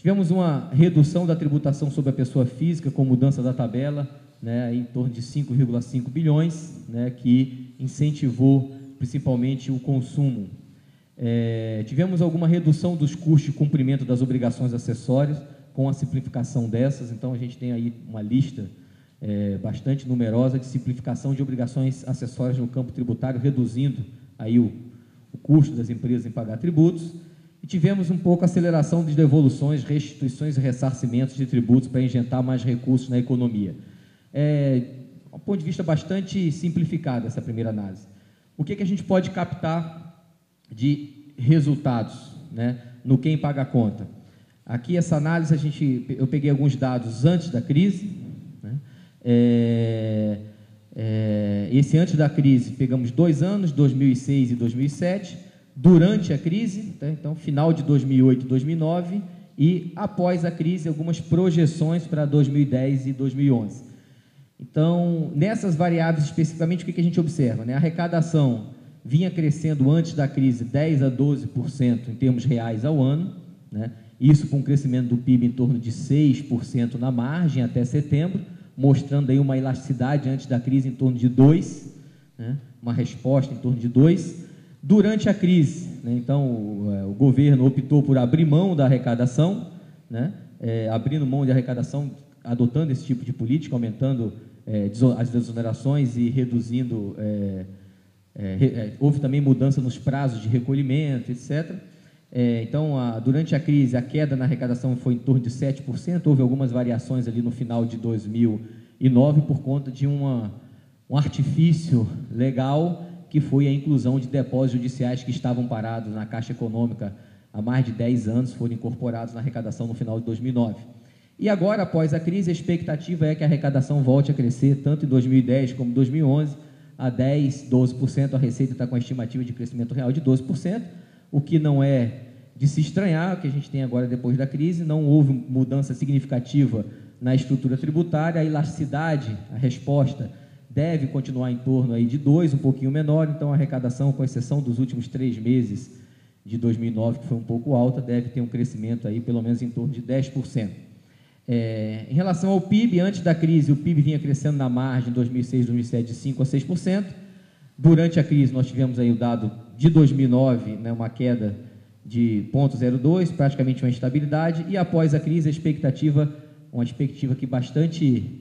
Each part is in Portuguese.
Tivemos uma redução da tributação sobre a pessoa física com mudança da tabela, né, em torno de 5,5 bilhões, né, que incentivou principalmente o consumo. Tivemos alguma redução dos custos de cumprimento das obrigações acessórias com a simplificação dessas, então a gente tem aí uma lista bastante numerosa de simplificação de obrigações acessórias no campo tributário, reduzindo aí o custo das empresas em pagar tributos. E tivemos um pouco a aceleração de devoluções, restituições e ressarcimentos de tributos para injetar mais recursos na economia. Um ponto de vista bastante simplificado essa primeira análise. O que a gente pode captar de resultados, né, no quem paga a conta? Aqui essa análise, eu peguei alguns dados antes da crise, né? Esse antes da crise, pegamos 2 anos, 2006 e 2007, durante a crise, tá? Então, final de 2008 e 2009, e após a crise, algumas projeções para 2010 e 2011. Então, nessas variáveis especificamente, o que a gente observa, né? A arrecadação vinha crescendo antes da crise 10% a 12% em termos reais ao ano, né? Isso com um crescimento do PIB em torno de 6% na margem até setembro, mostrando aí uma elasticidade antes da crise em torno de 2%, né? Uma resposta em torno de 2%. Durante a crise, né, então, o governo optou por abrir mão da arrecadação, né, abrindo mão de arrecadação, adotando esse tipo de política, aumentando as desonerações e reduzindo, houve também mudança nos prazos de recolhimento, etc. Então, durante a crise, a queda na arrecadação foi em torno de 7%, houve algumas variações ali no final de 2009 por conta de um artifício legal, que foi a inclusão de depósitos judiciais que estavam parados na Caixa Econômica há mais de 10 anos, foram incorporados na arrecadação no final de 2009. E agora, após a crise, a expectativa é que a arrecadação volte a crescer, tanto em 2010 como em 2011, a 10%, 12%, a Receita está com a estimativa de crescimento real de 12%, o que não é de se estranhar, o que a gente tem agora depois da crise, não houve mudança significativa na estrutura tributária, a elasticidade, a resposta, deve continuar em torno aí de 2%, um pouquinho menor, então a arrecadação, com exceção dos últimos 3 meses de 2009, que foi um pouco alta, deve ter um crescimento aí pelo menos em torno de 10%. Em relação ao PIB, antes da crise, o PIB vinha crescendo na margem em 2006, 2007 de 5% a 6%. Durante a crise, nós tivemos aí o dado de 2009, né, uma queda de 0,02%, praticamente uma instabilidade, e após a crise, uma expectativa aqui bastante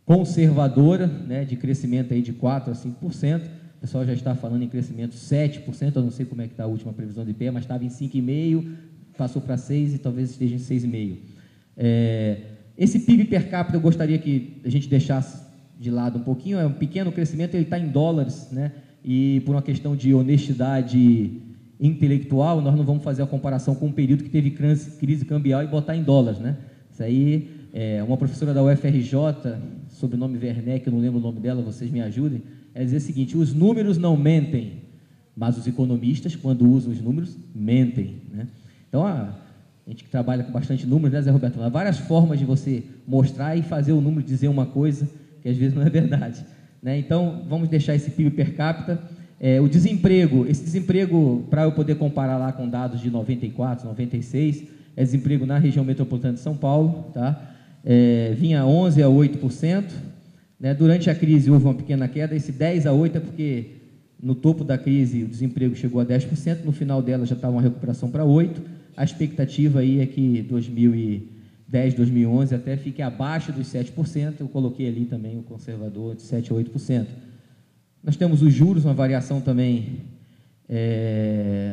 conservadora, né, de crescimento aí de 4% a 5%, o pessoal já está falando em crescimento de 7%, eu não sei como é que está a última previsão de IPEA, mas estava em 5,5%, passou para 6% e talvez esteja em 6,5%. Esse PIB per capita eu gostaria que a gente deixasse de lado um pouquinho, é um pequeno crescimento, ele está em dólares, né, e por uma questão de honestidade intelectual, nós não vamos fazer a comparação com um período que teve crise cambial e botar em dólares, né? Isso aí, uma professora da UFRJ, sobrenome Werneck, eu não lembro o nome dela, vocês me ajudem, ela dizia o seguinte: os números não mentem, mas os economistas, quando usam os números, mentem, né? Então, a gente que trabalha com bastante números, né, Zé Roberto? Há várias formas de você mostrar e fazer o número dizer uma coisa que às vezes não é verdade, né? Então, vamos deixar esse PIB per capita. O desemprego, esse desemprego, para eu poder comparar lá com dados de 94, 96, é desemprego na região metropolitana de São Paulo, tá? Vinha 11% a 8%, né? Durante a crise houve uma pequena queda, esse 10% a 8% é porque no topo da crise o desemprego chegou a 10%, no final dela já estava uma recuperação para 8%, a expectativa aí é que 2010, 2011 até fique abaixo dos 7%, eu coloquei ali também o conservador de 7% a 8%. Nós temos os juros, uma variação também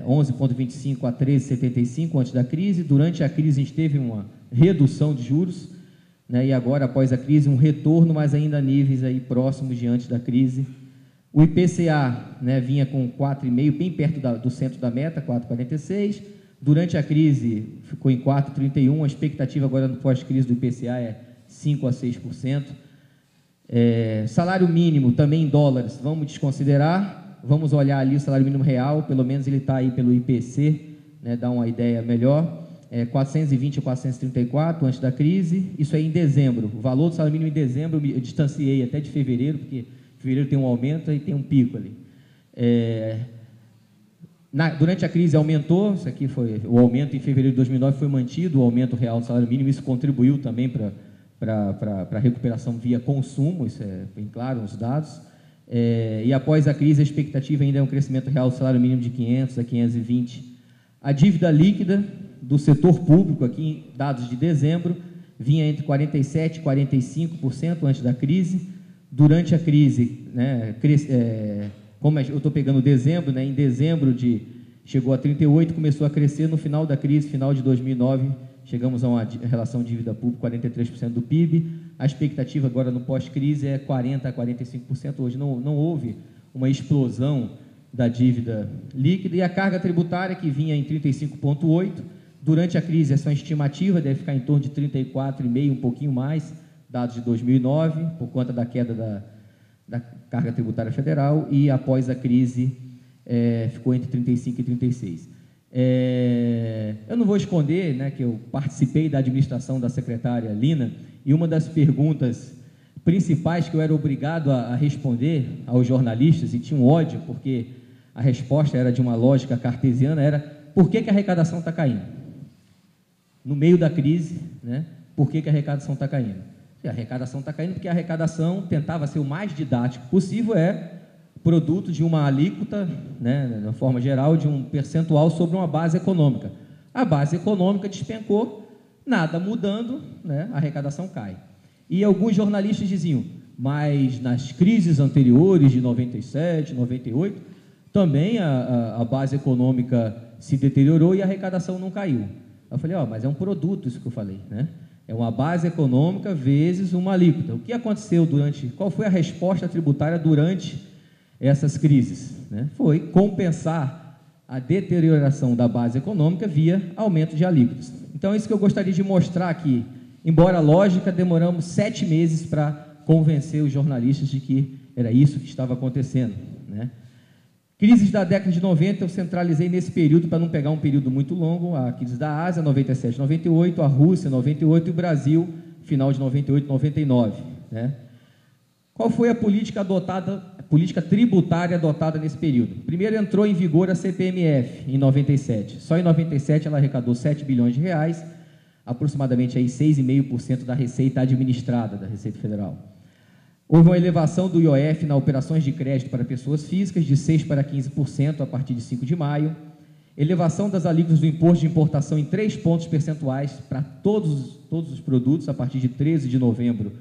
11,25 a 13,75 antes da crise. Durante a crise a gente teve uma redução de juros, né, e agora após a crise um retorno, mas ainda a níveis aí próximos de antes da crise. O IPCA, né, vinha com 4,5, bem perto do centro da meta, 4,46. Durante a crise ficou em 4,31, a expectativa agora no pós-crise do IPCA é 5% a 6%. Salário mínimo, também em dólares, vamos desconsiderar, vamos olhar ali o salário mínimo real, pelo menos ele está aí pelo IPC, né, dá uma ideia melhor, 420 a 434 antes da crise, isso aí em dezembro, o valor do salário mínimo em dezembro eu distanciei até de fevereiro, porque fevereiro tem um aumento e tem um pico ali. Durante a crise aumentou, isso aqui foi o aumento em fevereiro de 2009 foi mantido, o aumento real do salário mínimo, isso contribuiu também para a recuperação via consumo, isso é bem claro nos dados. E após a crise, a expectativa ainda é um crescimento real do salário mínimo de 500 a 520. A dívida líquida do setor público, aqui dados de dezembro, vinha entre 47% e 45% antes da crise. Durante a crise, né, como eu estou pegando dezembro, né, em dezembro chegou a 38%, começou a crescer no final da crise, final de 2009, chegamos a uma relação dívida pública 43% do PIB. A expectativa agora no pós-crise é 40% a 45%. Hoje não houve uma explosão da dívida líquida. E a carga tributária, que vinha em 35,8%, durante a crise essa estimativa deve ficar em torno de 34,5%, um pouquinho mais, dados de 2009, por conta da queda da carga tributária federal, e após a crise ficou entre 35% e 36%. Eu não vou esconder, né, que eu participei da administração da secretária Lina, e uma das perguntas principais que eu era obrigado a responder aos jornalistas, e tinha um ódio, porque a resposta era de uma lógica cartesiana, era: por que a arrecadação está caindo? No meio da crise, né, por que a arrecadação está caindo? A arrecadação está caindo porque a arrecadação tentava ser o mais didático possível, produto de uma alíquota, né, na forma geral, de um percentual sobre uma base econômica. A base econômica despencou, nada mudando, né, a arrecadação cai. E alguns jornalistas diziam: mas nas crises anteriores, de 97, 98, também a base econômica se deteriorou e a arrecadação não caiu. Eu falei: mas é um produto isso que eu falei, né? É uma base econômica vezes uma alíquota. O que aconteceu qual foi a resposta tributária durante essas crises, né? Foi compensar a deterioração da base econômica via aumento de alíquotas. Então, é isso que eu gostaria de mostrar aqui. Embora lógica, demoramos 7 meses para convencer os jornalistas de que era isso que estava acontecendo, né? Crises da década de 90, eu centralizei nesse período para não pegar um período muito longo: a crise da Ásia, 97, 98, a Rússia, 98, e o Brasil, final de 98, 99, né? Qual foi a política tributária adotada nesse período? Primeiro entrou em vigor a CPMF, em 97. Só em 97 ela arrecadou 7 bilhões de reais, aproximadamente aí 6,5% da receita administrada da Receita Federal. Houve uma elevação do IOF nas operações de crédito para pessoas físicas, de 6% para 15% a partir de 5 de maio. Elevação das alíquotas do imposto de importação em 3 pontos percentuais para todos os produtos, a partir de 13 de novembro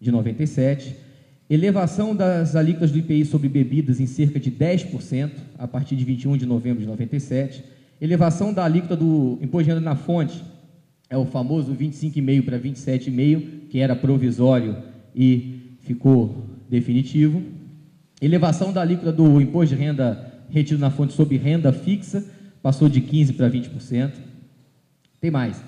de 97. Elevação das alíquotas do IPI sobre bebidas em cerca de 10%, a partir de 21 de novembro de 97. Elevação da alíquota do imposto de renda na fonte, é o famoso 25,5% para 27,5%, que era provisório e ficou definitivo. Elevação da alíquota do imposto de renda retido na fonte sobre renda fixa, passou de 15% para 20%. Tem mais.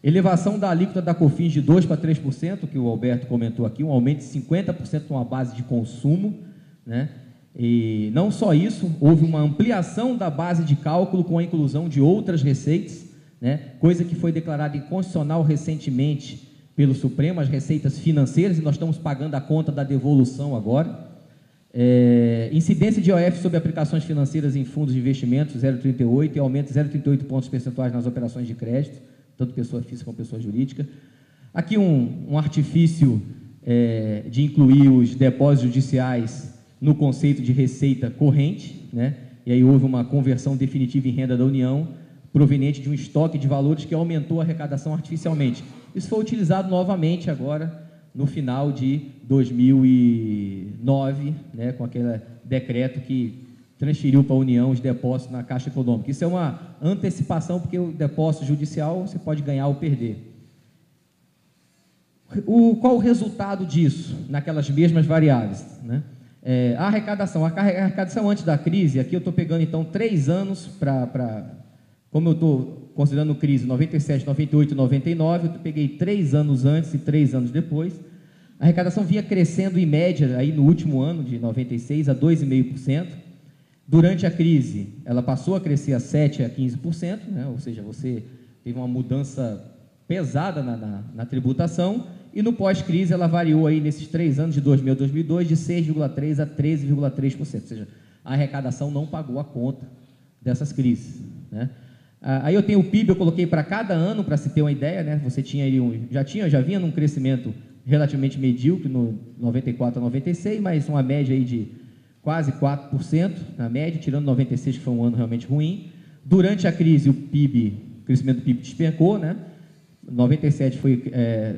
Elevação da alíquota da COFINS de 2% para 3%, que o Alberto comentou aqui, um aumento de 50% numa base de consumo, né? E não só isso, houve uma ampliação da base de cálculo com a inclusão de outras receitas, né? Coisa que foi declarada inconstitucional recentemente pelo Supremo, as receitas financeiras, e nós estamos pagando a conta da devolução agora. Incidência de IOF sobre aplicações financeiras em fundos de investimentos, 0,38, e aumento de 0,38 pontos percentuais nas operações de crédito, tanto pessoa física como pessoa jurídica. Aqui um artifício de incluir os depósitos judiciais no conceito de receita corrente, né? E aí houve uma conversão definitiva em renda da União, proveniente de um estoque de valores que aumentou a arrecadação artificialmente. Isso foi utilizado novamente agora, no final de 2009, né, com aquele decreto que transferiu para a União os depósitos na Caixa Econômica. Isso é uma antecipação, porque o depósito judicial você pode ganhar ou perder. Qual o resultado disso, naquelas mesmas variáveis, né? A arrecadação antes da crise, aqui eu estou pegando então 3 anos como eu estou considerando crise 97, 98 e 99, eu peguei 3 anos antes e 3 anos depois. A arrecadação vinha crescendo em média aí no último ano, de 96 a 2,5%. Durante a crise, ela passou a crescer a 7% a 15%, né? Ou seja, você teve uma mudança pesada na tributação, e no pós-crise ela variou aí nesses 3 anos, de 2000 a 2002, de 6,3% a 13,3%, ou seja, a arrecadação não pagou a conta dessas crises, né? Aí eu tenho o PIB, eu coloquei para cada ano, para se ter uma ideia, né? Você tinha aí já vinha num crescimento relativamente medíocre no 94 a 96, mas uma média aí de quase 4% na média, tirando 96, que foi um ano realmente ruim. Durante a crise, o crescimento do PIB despencou, né? 97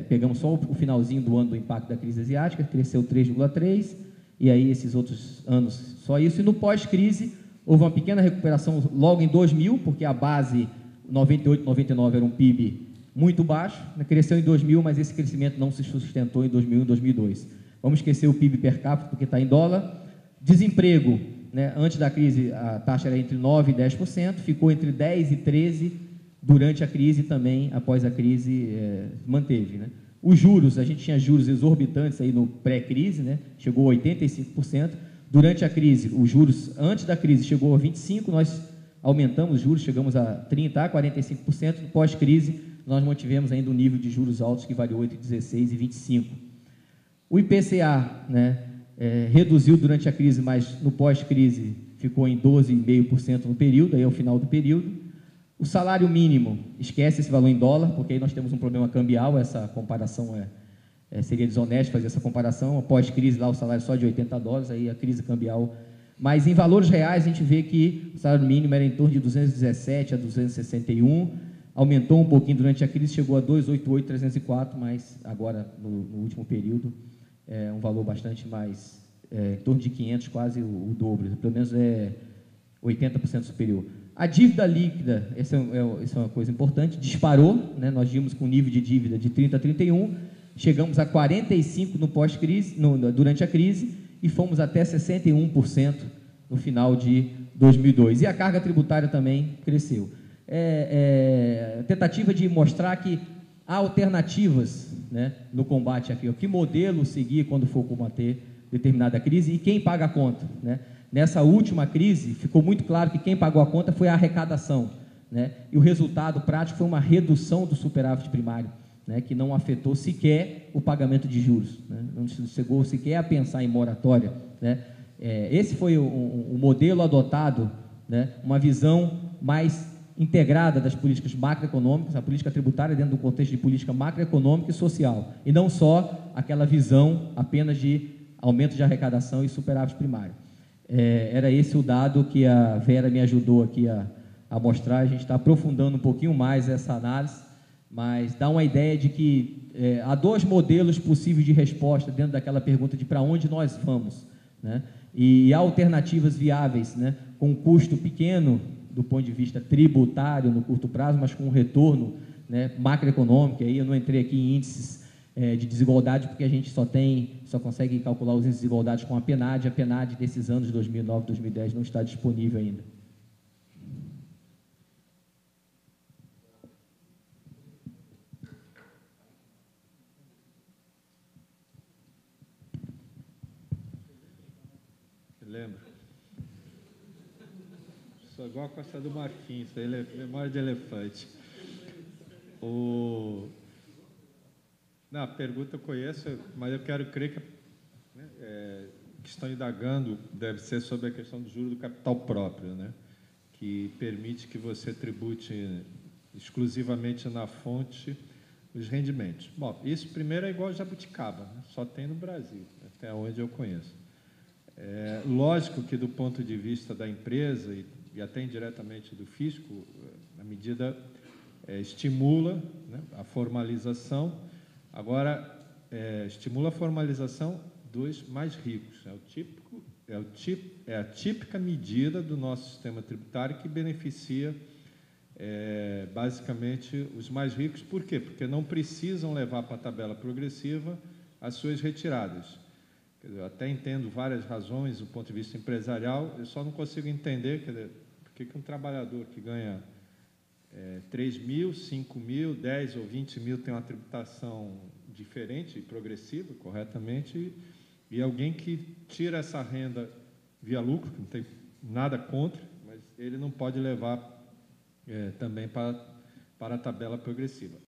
pegamos só o finalzinho do ano do impacto da crise asiática, cresceu 3,3%, e aí esses outros anos só isso. E no pós-crise, houve uma pequena recuperação logo em 2000, porque a base 98, 99 era um PIB muito baixo, né? Cresceu em 2000, mas esse crescimento não se sustentou em 2001 e 2002. Vamos esquecer o PIB per capita, porque está em dólar. Desemprego, né? Antes da crise, a taxa era entre 9% e 10%, ficou entre 10% e 13% durante a crise também, após a crise, manteve, né? Os juros, a gente tinha juros exorbitantes aí no pré-crise, né? Chegou a 85%. Durante a crise, os juros, antes da crise, chegou a 25%, nós aumentamos os juros, chegamos a 30%, a 45%, no pós-crise, nós mantivemos ainda um nível de juros altos que variou entre 16% e 25%. O IPCA, né, reduziu durante a crise, mas no pós-crise ficou em 12,5% no período, aí é o final do período. O salário mínimo, esquece esse valor em dólar, porque aí nós temos um problema cambial, essa comparação seria desonesto fazer essa comparação. Após crise, lá o salário só de $80, aí a crise cambial. Mas em valores reais, a gente vê que o salário mínimo era em torno de 217 a 261, aumentou um pouquinho durante a crise, chegou a 288, 304, mas agora, no último período, é um valor bastante mais, em torno de 500, quase o dobro, pelo menos 80% superior. A dívida líquida, essa é uma coisa importante, disparou, né? Nós vimos com nível de dívida de 30 a 31, chegamos a 45% no pós-crise, durante a crise, e fomos até 61% no final de 2002. E a carga tributária também cresceu. Tentativa de mostrar que há alternativas, né, no combate aqui, que modelo seguir quando for combater determinada crise e quem paga a conta, né? Nessa última crise, ficou muito claro que quem pagou a conta foi a arrecadação, né? E o resultado prático foi uma redução do superávit primário, né, que não afetou sequer o pagamento de juros, né? Não chegou sequer a pensar em moratória, né? Esse foi o modelo adotado, né? Uma visão mais integrada das políticas macroeconômicas, a política tributária dentro do contexto de política macroeconômica e social, e não só aquela visão apenas de aumento de arrecadação e superávit primário. Era esse o dado que a Vera me ajudou aqui a mostrar. A gente está aprofundando um pouquinho mais essa análise, mas dá uma ideia de que há dois modelos possíveis de resposta dentro daquela pergunta de para onde nós vamos, né? E há alternativas viáveis, né, com um custo pequeno do ponto de vista tributário no curto prazo, mas com um retorno, né, macroeconômico. Aí eu não entrei aqui em índices de desigualdade, porque a gente só consegue calcular os índices de desigualdade com a PNAD. A PNAD desses anos de 2009, 2010 não está disponível ainda. Lembro. Sou igual a Costa do Marfim, isso aí é memória de elefante. Não, a pergunta eu conheço, mas eu quero crer que que estão indagando deve ser sobre a questão do juro do capital próprio, né? Que permite que você tribute exclusivamente na fonte os rendimentos. Bom, isso primeiro é igual a jabuticaba, né? Só tem no Brasil, até onde eu conheço. Lógico que do ponto de vista da empresa e até indiretamente do fisco, a medida estimula, né, a formalização. Agora, estimula a formalização dos mais ricos. É a típica medida do nosso sistema tributário que beneficia basicamente os mais ricos. Por quê? Porque não precisam levar para a tabela progressiva as suas retiradas. Quer dizer, eu até entendo várias razões do ponto de vista empresarial, eu só não consigo entender, quer dizer, por que um trabalhador que ganha 3 mil, 5 mil, 10 ou 20 mil tem uma tributação diferente e progressiva, corretamente, e alguém que tira essa renda via lucro, que não tem nada contra, mas ele não pode levar também para a tabela progressiva.